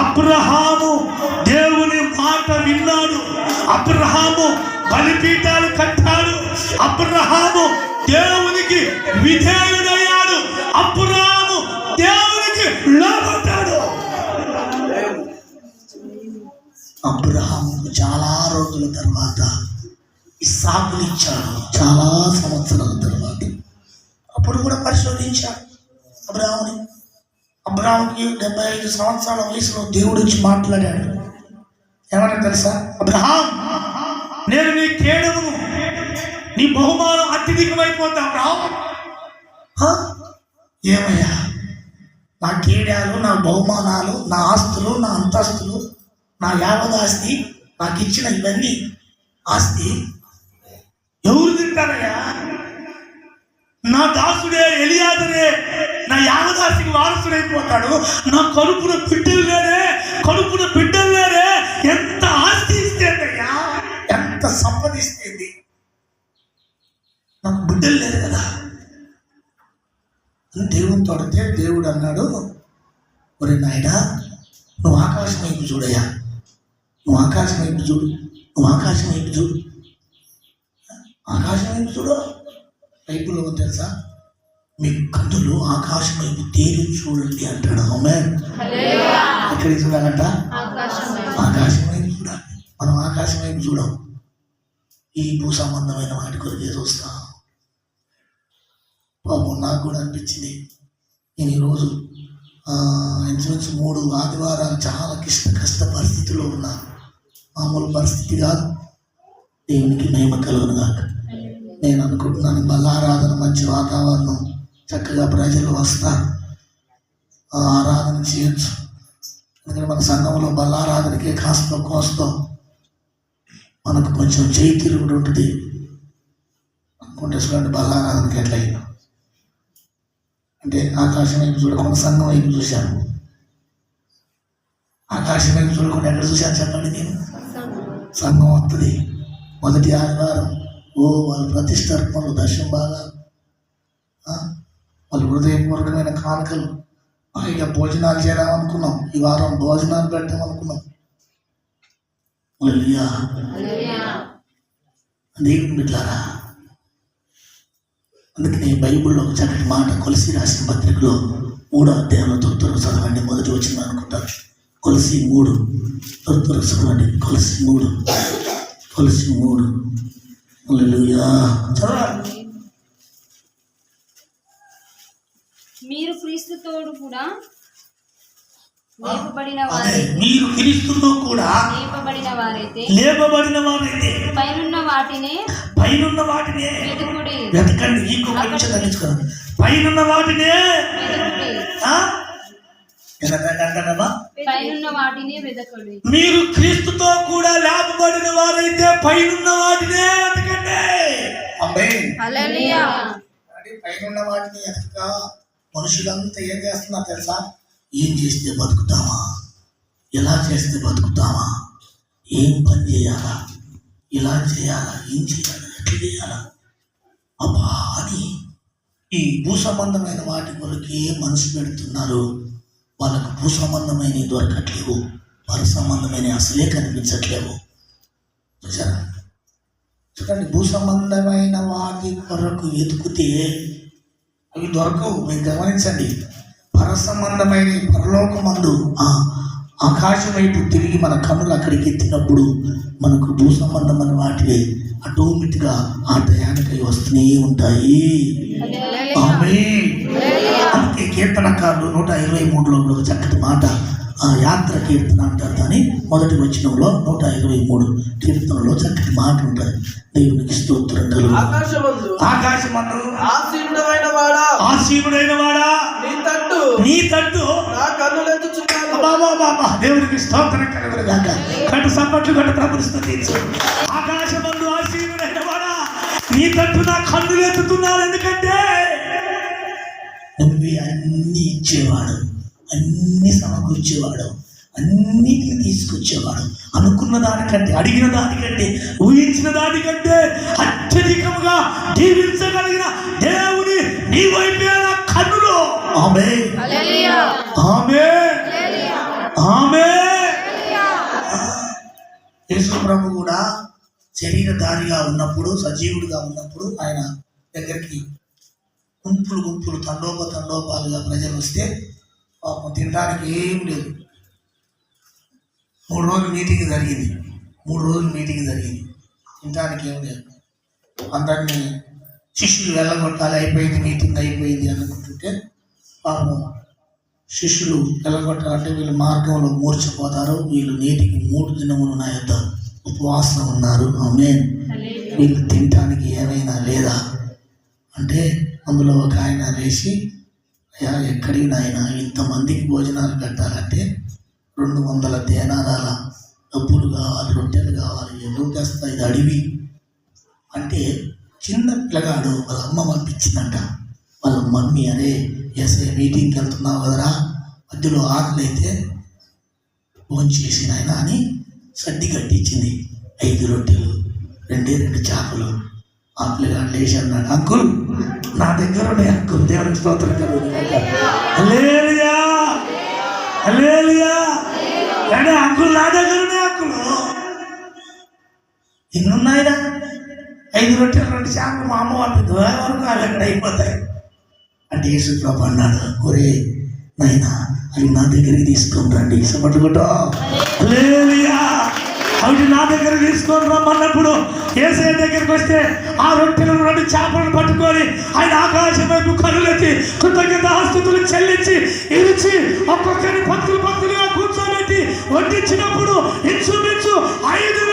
అబ్రహాము దేవుని మాట విన్నాడు. అబ్రహాము బలిపీఠాలు కట్టాడు. అబ్రహాము దేవునికి విధేయుడయ్యాడు. అబ్రహాము దేవునికి లోబడ్డాడు. అబ్రహాముకు చాలా రోజుల తర్వాత ఇస్సాకుని ఇచ్చాడు. చాలా సంవత్సరాల తర్వాత అప్పుడు కూడా పరిశోధించాడు అబ్రహాముకి 75 సంవత్సరాల వయసులో దేవుడు వచ్చి మాట్లాడాడు. ఏమన్నా తెలుసా? అబ్రహాం, నేను నీ కేడమును, నీ బహుమానం అత్యధికమైపోతా. అబ్రహాం, ఏమయ్యా, నా కేడాలు, నా బహుమానాలు, నా ఆస్తులు, నా అంతస్తులు, నా యావదాస్తి, నాకు ఇచ్చిన ఇవన్నీ ఆస్తి ఎవరు తింటారయ్యా? నా దాసుడే ఎలియాజరే నా యావదాస్తికి వారసుడైపోతాడు. నా కడుపున బిడ్డలు లేరే ఎంత ఆస్తి ఇస్తేందయ్యా, ఎంత సంపదిస్తేంది, నాకు బిడ్డలు లేరు కదా అని దేవునితో అడిగితే దేవుడు అన్నాడు, ఒరే నాయనా, నువ్వు ఆకాశం వైపు చూడయ్యా, నువ్వు ఆకాశం వైపు చూడు, ఆకాశం వైపు చూడు. బైబిల్లో తెలుసా, మీ కన్నులు ఆకాశం వైపు తేరి చూడండి అంటాడు. ఆమేన్. ఎక్కడికి చూడాలంట? ఆకాశం వైపు చూడాలి. మనం ఆకాశం వైపు చూడం, ఈ భూ సంబంధమైన వాటి కొరకే చూస్తాం. పాపం నాకు కూడా అనిపించింది. నేను ఈరోజు ఇంచుమించు 3 ఆదివారాలు చాలా కష్ట పరిస్థితిలో ఉన్నా. మామూలు పరిస్థితి కాదు. దేవునికి మహిమ కలుగును గాక. నేను అనుకుంటున్నాను, బలారాధన మంచి వాతావరణం, చక్కగా ప్రజలు వస్తా ఆరాధన చేయొచ్చు. ఎందుకంటే మన సంఘంలో బలారాధనకే కాస్త కోస్తో మనకు కొంచెం చేయి తిరుగుడు ఉంటుంది అనుకుంటే చూడండి. బలారాధనకి ఎట్లయినా అంటే ఆకాశం వైపు చూడకుండా సంఘం వైపు చూశాను. ఆకాశం వైపు చూడకుండా ఎక్కడ చూశాను చెప్పండి? నేను సంఘం వస్తుంది మొదటి ఆదివారం. వాళ్ళ ప్రతిష్టాత్మలు దర్శనం బాగా, వాళ్ళు హృదయపూర్వకమైన కానుకలు, ఇక భోజనాలు చేద్దామనుకున్నాం. ఈ వారం భోజనాలు పెట్టామనుకున్నాం. దేవుని బిడ్డలారా, అందుకని బైబిల్లో ఒక చక్కటి మాట కొలసి రాసిన పత్రికలో 3వ అధ్యాయంలో త్వరగా చదవండి. మొదటి వచ్చింది అనుకుంటారు. కొలసి 3 త్వరగా చదవండి. కొలసి 3 హల్లెలూయా. చదవండి. మీరు క్రీస్తుతోడు కూడా లేపబడిన వారైతే, మీరు క్రీస్తుతో కూడా లేపబడిన వారైతే పైనున్న వాటినే వెతకండి. ఇంకో కొంచెం తగ్గించుకోండి. పైనున్న వాటినే వెతకండి. మీరు క్రీస్తుతో కూడా లేపబడిన వారైతే పైనున్న వాటినే వెతకండి. హల్లెలూయా. పైనున్న వాటిని వెతక మనుషులంతా ఏం చేస్తున్నారు తెలుసా? ఏం చేస్తే బతుకుతామా, ఎలా చేస్తే బతుకుతామా, ఏం పని చేయాలా, ఇలా చేయాలా, ఏం చేయాలా, ఎట్లా చేయాలా అబ్బా అని ఈ భూ సంబంధమైన వాటి కొరకే మనసు పెడుతున్నారు. వాళ్ళకు భూ సంబంధమైనవి దొరకట్లేవు, పర సంబంధమైన అసలే కనిపించట్లేవు. చూసారా? చూడండి, భూ సంబంధమైన వాటి కొరకు వెతుకుతే అవి దొరకవు. మీరు గమనించండి, పర సంబంధమైన పరలోకమందు ఆకాశం వైపు తిరిగి మన కన్నులు అక్కడికి ఎత్తినప్పుడు మనకు భూ సంబంధమైన వాటివే ఆటోమేటిక్గా ఆ టయానికి వస్తూనే ఉంటాయి. అందుకే కీర్తనకారులు 123లో ఒక చక్కటి మాట, ఆ యాత్ర కీర్తన అంటారు. కానీ మొదటి వచనంలో 123 కీర్తనలో చక్కటి మాట ఉంటుంది. దేవునికి స్తోత్రం కలుగు. ఆకాశమందు ఆసీనుడైన వాడా నీ తట్టు దేవునికి స్తోత్రం కలుగును గాక. కట్టు సప్పట్లు కట్టు ప్రభుని స్తుతించు. ఆకాశమందు ఆసీనుడైన వాడా నీ తట్టు నా కన్నులు ఎత్తుతున్నారు. ఎందుకంటే నువ్వే అన్ని ఇచ్చేవాడు, అన్ని సమకూర్చేవాడు, అన్నిటిని తీసుకొచ్చేవాడు. అనుకున్న దానికంటే, అడిగిన దానికంటే, ఊహించిన దానికంటే అత్యధికంగా జీవించగలిగిన దేవుని నీ వైపే నా కన్నులు. ఆమేన్, ఆమేన్, ఆమేన్. యేసు ప్రభు కూడా శరీరధారిగా ఉన్నప్పుడు, సజీవుడిగా ఉన్నప్పుడు ఆయన దగ్గరికి గుంపులు తండోపాలుగా ప్రజలు వస్తే పాపం తినడానికి ఏం లేదు. 3 రోజులు మీటింగ్ జరిగింది. తినడానికి ఏం లేదు. అందరినీ శిష్యులు వెళ్ళగొట్టాలి, మీటింగ్ అయిపోయింది అనుకుంటుంటే పాపం శిష్యులు వెళ్ళగొట్టాలంటే వీళ్ళు మార్గంలో మూర్చిపోతారు. వీళ్ళు నేటికి 3 దినములు నా యొద్ద ఉపవాసం ఉన్నారు. ఆమేన్. వీళ్ళు తినడానికి ఏమైనా లేదా అంటే అందులో ఒక ఆయన లేచి, అయ్యా ఎక్కడికి నాయన ఇంతమందికి భోజనాలు పెట్టాలంటే 200 దేనారాల డబ్బులు కావాలి, రొట్టెలు కావాలి, ఎందుకు తెస్తా, ఇది అడవి అంటే చిన్న పిల్లగాడు వాళ్ళ అమ్మ పంపించిందంట. వాళ్ళ మమ్మీ అరే ఎస్ఐ మీటింగ్కి వెళ్తున్నావు కదరా, మధ్యలో ఆకలి అయితే భోంచేసి నాయన అని సర్ది కట్టించింది. 5 రొట్టెలు 2 చేపలు. ఆ పిల్లగాడు లేచి అన్నాడు, అంకుల్ నా దగ్గర ఉన్నాయి అంకుల్, దేవునికి స్తోత్రం కలుగుతుంది. హల్లెలూయా హల్లెలూయా. అంటే అంకుల్ నా దగ్గర ఉన్నాయి అంకుల్, ఇన్నున్నాయినా 5 రొట్టెలు 2 చేపలు మా అమ్మ పంపింది వరకు అవి ఎక్కడ అయిపోతాయి అంటే యేసు ప్రభు అన్నాడు, ఒరే నాయనా అవి నా దగ్గరికి తీసుకొని రండి. ఇష్టపట్టుకుంటా హల్లెలూయా. అవి నా దగ్గర తీసుకొని రమ్మన్నప్పుడు యేసయ్య దగ్గరికి వస్తే ఆ రొట్టెలు 2 చేపలను పట్టుకొని ఆయన ఆకాశం వైపు కనులెత్తి కృతజ్ఞతాస్తుతులు చెల్లించి ఇరిచి ఒక్కొక్కరిని భక్తులుగా కూర్చోబెట్టి వడ్డించినప్పుడు ఇంచుమించు 5,000